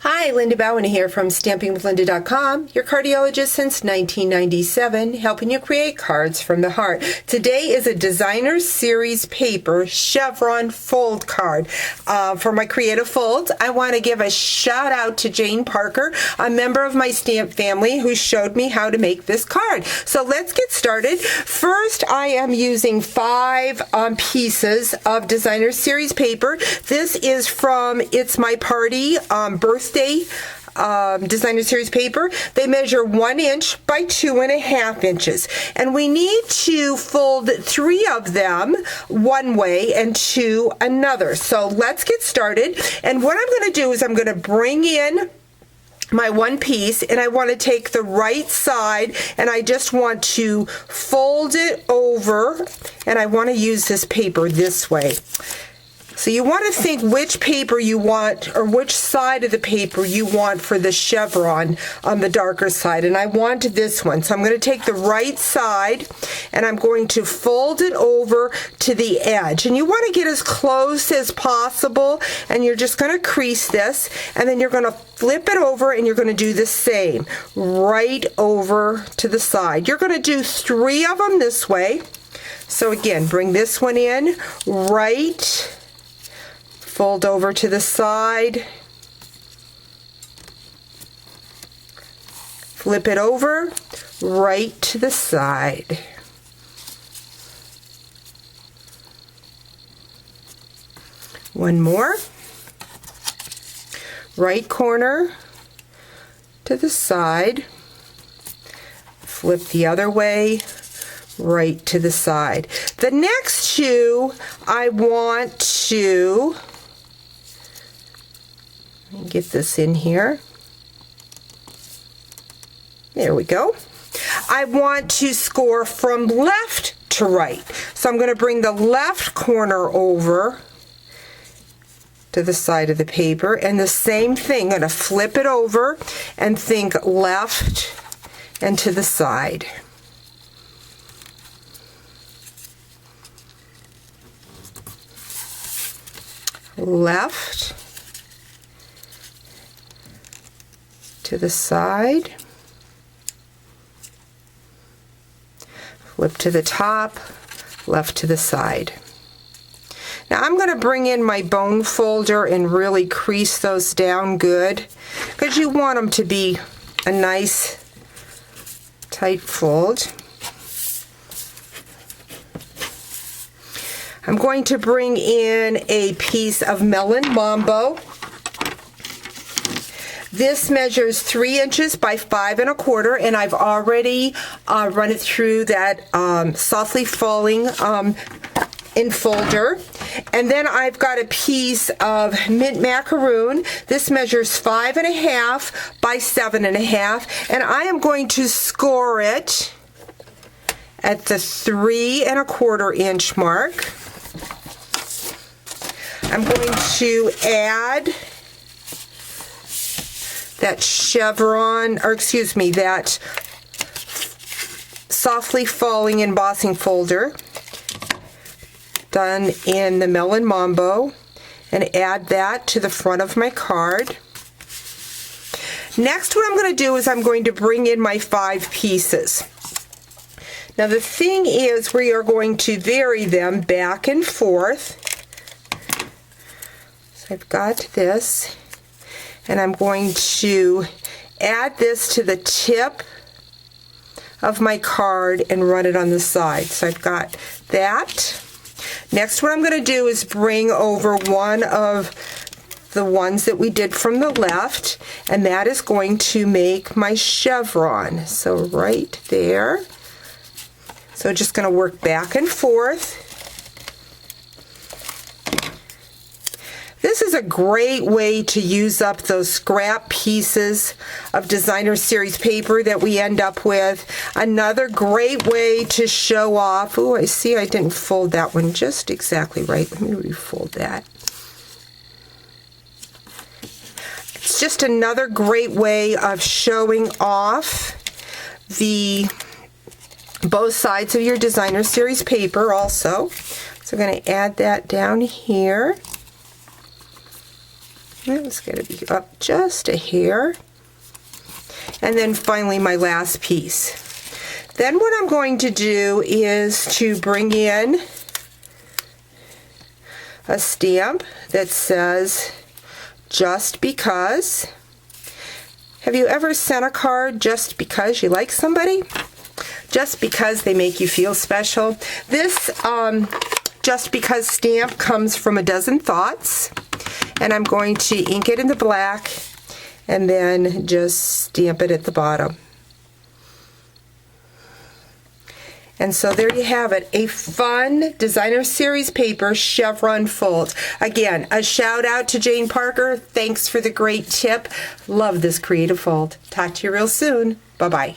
Hi, Linda Bowen here from StampingWithLinda.com, your cardiologist since 1997, helping you create cards from the heart. Today is a designer series paper Chevron fold card. For my creative folds, I want to give a shout out to Jane Parker, a member of my stamp family who showed me how to make this card. So let's get started. First, I am using 5 pieces of designer series paper. This is from It's My Party birthday designer series paper. They measure 1 inch by 2.5 inches, and we need to fold 3 of them one way and 2 another. So let's get started. And what I'm going to do is I'm going to bring in my one piece, and I want to take the right side and I just want to fold it over, and I want to use this paper this way. So you want to think which paper you want, or which side of the paper you want for the chevron on the darker side, and I want this one. So I'm going to take the right side and I'm going to fold it over to the edge, and you want to get as close as possible, and you're just going to crease this, and then you're going to flip it over and you're going to do the same right over to the side. You're going to do 3 of them this way. So again, bring this one in, right, fold over to the side, flip it over, right to the side. One more. Right corner to the side, flip the other way, right to the side. The next 2, I want to get this in here. There we go. I want to score from left to right. So I'm going to bring the left corner over to the side of the paper, and the same thing, I'm going to flip it over and think left and to the side. Left to the side, flip to the top, left to the side. Now I'm going to bring in my bone folder and really crease those down good, because you want them to be a nice tight fold. I'm going to bring in a piece of melon mambo. This measures 3 inches by 5.25, and I've already run it through that softly falling enfolder. And then I've got a piece of mint macaroon. This measures 5.5 by 7.5, and I am going to score it at the 3.25 inch mark. I'm going to add that chevron, or excuse me, that softly falling embossing folder done in the melon mambo, and add that to the front of my card. Next, what I'm going to do is I'm going to bring in my 5 pieces. Now the thing is, we are going to vary them back and forth. So I've got this, and I'm going to add this to the tip of my card and run it on the side. So I've got that. Next, what I'm going to do is bring over one of the ones that we did from the left, and that is going to make my chevron. So right there. So just going to work back and forth. This is a great way to use up those scrap pieces of designer series paper that we end up with. Another great way to show off. Oh, I see I didn't fold that one just exactly right. Let me refold that. It's just another great way of showing off the both sides of your designer series paper also. So I'm going to add that down here. It's going to be up just a hair. And then finally my last piece. Then what I'm going to do is to bring in a stamp that says, just because. Have you ever sent a card just because you like somebody? Just because they make you feel special? This just because stamp comes from A Dozen Thoughts, and I'm going to ink it in the black and then just stamp it at the bottom. And so there you have it, a fun designer series paper chevron fold. Again, a shout out to Jane Parker. Thanks for the great tip. Love this creative fold. Talk to you real soon. Bye-bye.